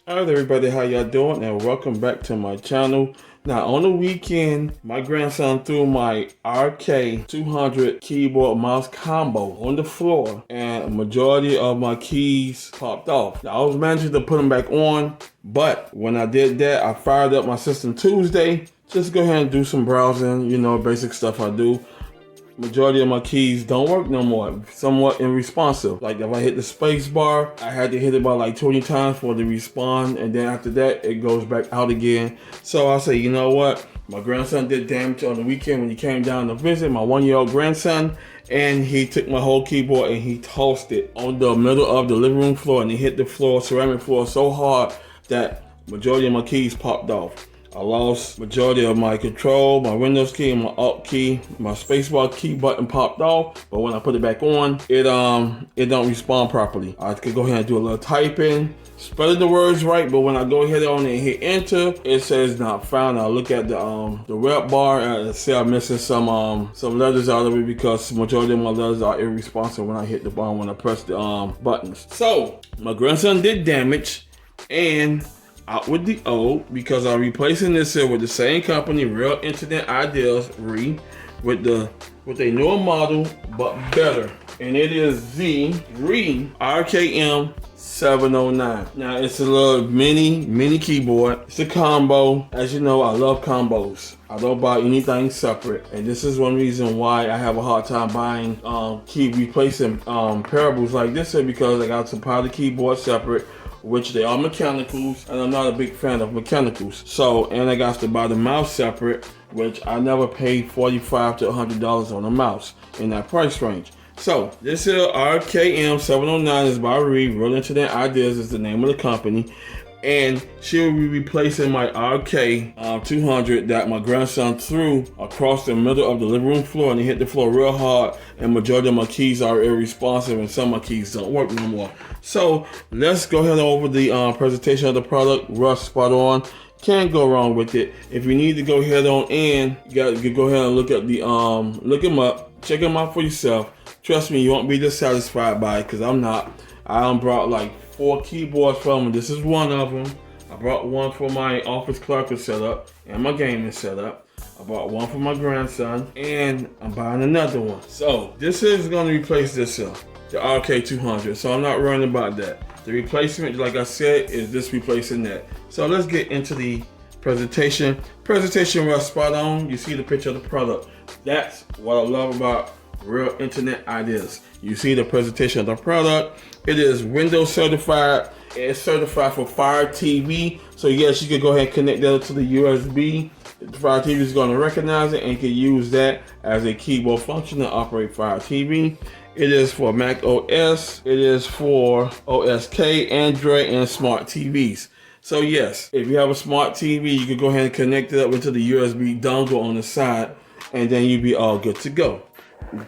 Alright everybody, how y'all doing? And welcome back to my channel. Now on the weekend, my grandson threw my RK200 keyboard mouse combo on the floor and a majority of my keys popped off. Now, I was managing to put them back on, but when I did that, I fired up my system Tuesday. Just go ahead and do some browsing, you know, basic stuff I do. Majority of my keys don't work no more, somewhat unresponsive. Like if I hit the space bar, I had to hit it about like 20 times for it to respond, and then after that it goes back out again. So I say, you know what, my grandson did damage on the weekend when he came down to visit, my 1-year-old grandson, and he took my whole keyboard and he tossed it on the middle of the living room floor, and he hit the floor, ceramic floor, so hard that majority of my keys popped off. I lost majority of my control, my Windows key, and my Alt key. My spacebar key button popped off, but when I put it back on, it don't respond properly. I could go ahead and do a little typing, spelling the words right, but when I go ahead on and hit enter, it says not found. I look at the red bar and see I'm missing some letters out of it because majority of my letters are irresponsive when I hit the button, when I press the buttons. So my grandson did damage, and out with the old, because I'm replacing this here with the same company, Real Internet Ideas, RII, with a newer model but better, and it is the RII RKM 709. Now it's a little mini keyboard. It's a combo. As you know, I love combos. I don't buy anything separate, and this is one reason why I have a hard time buying replacing parables like this here, because I got to buy the keyboard separate, which they are mechanicals, and I'm not a big fan of mechanicals. So, and I got to buy the mouse separate, which I never paid $45 to $100 on a mouse in that price range. So, this here RKM 709 is by RII, Real Internet Ideas is the name of the company, and she will be replacing my RK200 that my grandson threw across the middle of the living room floor, and it hit the floor real hard, and majority of my keys are irresponsive, and some of my keys don't work no more. So let's go ahead over the presentation of the product. Rough, spot on. Can't go wrong with it. If you need to go ahead on in, you got to go ahead and look at the look them up, check them out for yourself. Trust me, you won't be dissatisfied by it, because I'm not. I brought like 4 keyboards from them. This is one of them. I brought one for my office clerical setup and my gaming setup. I bought one for my grandson, and I'm buying another one. So this is going to replace this the RK200. So I'm not worrying about that. The replacement, like I said, is this replacing that. So let's get into the presentation. Presentation was spot on. You see the picture of the product. That's what I love about Real Internet Ideas. You see the presentation of the product. It is Windows certified. It's certified for Fire TV. So yes, you can go ahead and connect that to the USB. The Fire TV is going to recognize it, and you can use that as a keyboard function to operate Fire TV. It is for Mac OS. It is for OSK, Android, and smart TVs. So yes, if you have a smart TV, you can go ahead and connect it up into the USB dongle on the side, and then you'll be all good to go.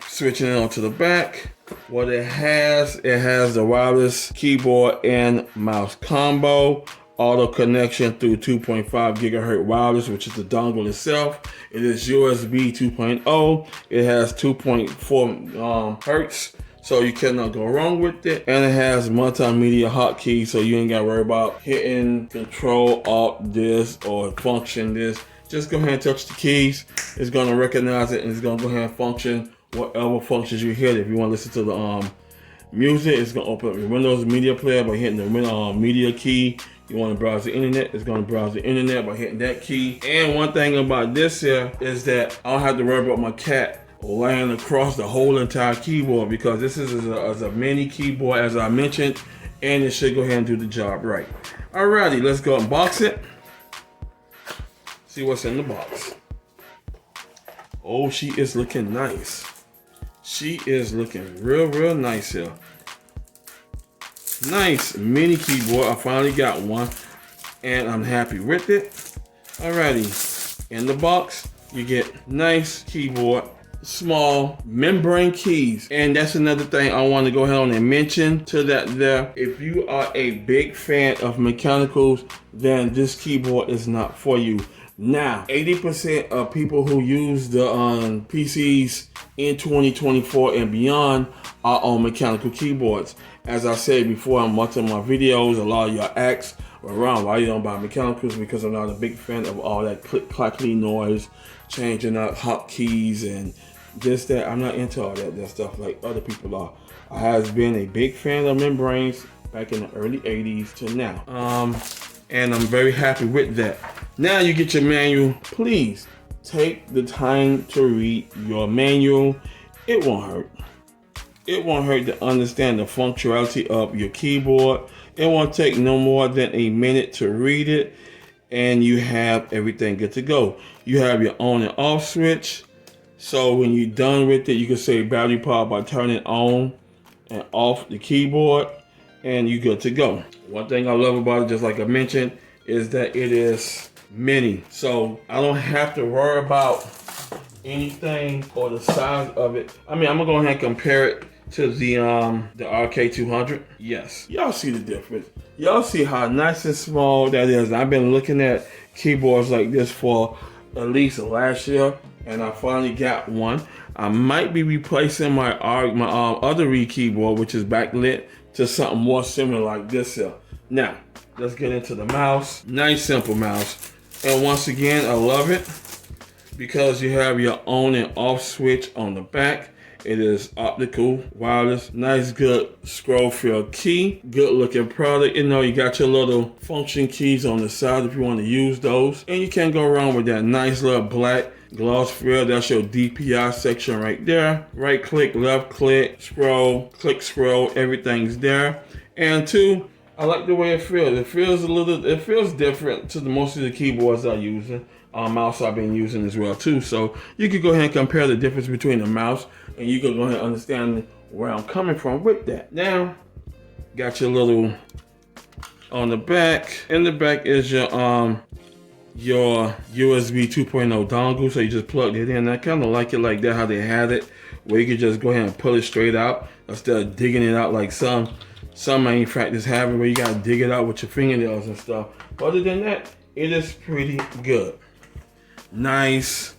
Switching it on to the back, what it has the wireless keyboard and mouse combo, auto connection through 2.5 gigahertz wireless, which is the dongle itself. It is USB 2.0. It has 2.4 hertz, so you cannot go wrong with it. And it has multimedia hotkeys, so you ain't got to worry about hitting Control Alt this or function this. Just go ahead and touch the keys. It's going to recognize it, and it's going to go ahead and function whatever functions you hit. If you want to listen to the music, it's going to open up your Windows media player by hitting the media key. You want to browse the internet, it's going to browse the internet by hitting that key. And one thing about this here is that I don't have to worry about my cat laying across the whole entire keyboard, because this is as a mini keyboard, as I mentioned, and it should go ahead and do the job right. Alrighty, let's go unbox it. See what's in the box. Oh, she is looking nice. She is looking real nice here. Nice mini keyboard. I finally got one, and I'm happy with it. Alrighty, in the box you get nice keyboard, small membrane keys, and that's another thing I want to go ahead on and mention to that there. If you are a big fan of mechanicals, then this keyboard is not for you. Now, 80% of people who use the PCs in 2024 and beyond are on mechanical keyboards. As I said before in much of my videos, a lot of y'all ask, around. Why you don't buy mechanicals? Because I'm not a big fan of all that click clackly noise, changing out hotkeys and this, that. I'm not into all that stuff like other people are. I have been a big fan of membranes back in the early 80s to now. And I'm very happy with that. Now you get your manual. Please take the time to read your manual. It won't hurt. It won't hurt to understand the functionality of your keyboard. It won't take no more than a minute to read it, and you have everything good to go. You have your on and off switch. So when you're done with it, you can say battery power by turning on and off the keyboard, and you're good to go. One thing I love about it, just like I mentioned, is that it is mini. So I don't have to worry about anything or the size of it. I mean, I'm gonna go ahead and compare it to the RK200. Yes, y'all see the difference. Y'all see how nice and small that is. I've been looking at keyboards like this for at least last year, and I finally got one. I might be replacing my other RII keyboard, which is backlit, to something more similar like this here. Now, let's get into the mouse. Nice, simple mouse. And once again, I love it because you have your on and off switch on the back. It is optical, wireless, nice, good scroll feel key. Good looking product. You know, you got your little function keys on the side if you want to use those. And you can't go wrong with that nice little black gloss feel. That's your DPI section right there. Right click, left click, scroll, click, scroll, everything's there. And two, I like the way it feels. It feels different to most of the keyboards I'm using. Mouse I've been using as well too. So you could go ahead and compare the difference between the mouse, and you can go ahead and understand where I'm coming from with that. Now, got your little on the back. In the back is your USB 2.0 dongle. So you just plug it in. I kind of like it like that, how they had it, where you could just go ahead and pull it straight out instead of digging it out like some manufacturers have it, where you gotta dig it out with your fingernails and stuff. But other than that, it is pretty good. Nice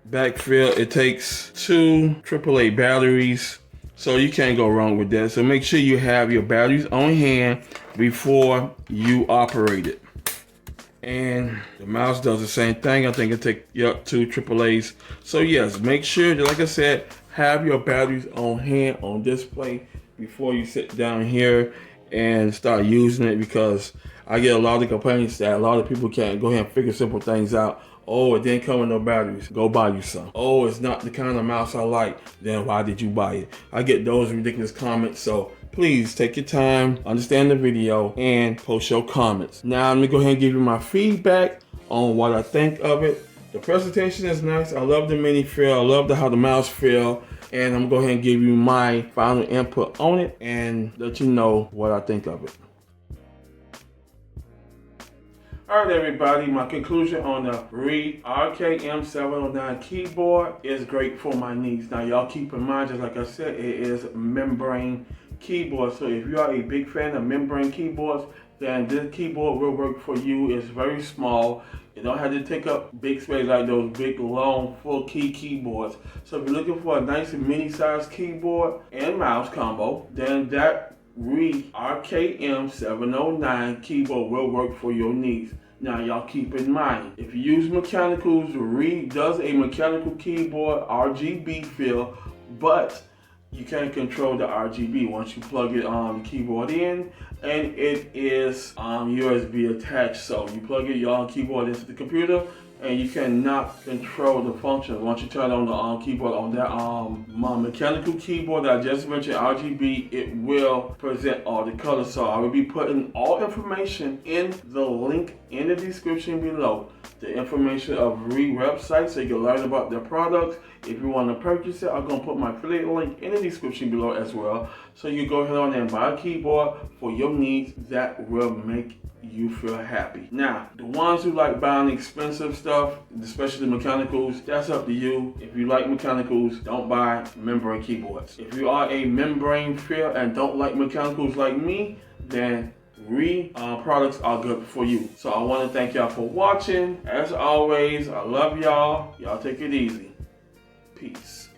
back feel. It takes 2 AAA batteries, so you can't go wrong with that. So make sure you have your batteries on hand before you operate it. And the mouse does the same thing. I think it takes 2 AAAs. So yes, make sure, like I said, have your batteries on hand on display before you sit down here and start using it, because I get a lot of complaints that a lot of people can't go ahead and figure simple things out. Oh, it didn't come with no batteries. Go buy you some. Oh, it's not the kind of mouse I like. Then why did you buy it? I get those ridiculous comments. So please take your time, understand the video, and post your comments. Now let me go ahead and give you my feedback on what I think of it. The presentation is nice. I love the mini feel. I love how the mouse feel. And I'm going to go ahead and give you my final input on it and let you know what I think of it. Alright everybody, my conclusion on the RII RKM 709 keyboard is great for my needs. Now y'all keep in mind, just like I said, it is membrane keyboard. So if you are a big fan of membrane keyboards, then this keyboard will work for you. It's very small. You don't have to take up big space like those big, long, full key keyboards. So if you're looking for a nice mini size keyboard and mouse combo, then that RII RKM 709 keyboard will work for your needs. Now y'all keep in mind, if you use mechanicals, RII does a mechanical keyboard RGB feel, but you can't control the RGB once you plug it the keyboard in, and it is USB attached. So you plug your keyboard into the computer, and you cannot control the function. Once you turn on the keyboard on that my mechanical keyboard that I just mentioned, RGB, it will present all the colors. So I will be putting all information in the link in the description below. The information of RII website, so you can learn about their products. If you want to purchase it, I'm going to put my affiliate link in the description below as well. So you go ahead on and buy a keyboard for your needs that will make you feel happy. Now, the ones who like buying expensive stuff, especially the mechanicals, that's up to you. If you like mechanicals, don't buy membrane keyboards. If you are a membrane feel and don't like mechanicals like me, then RII products are good for you. So I want to thank y'all for watching. As always, I love y'all. Y'all take it easy. Peace.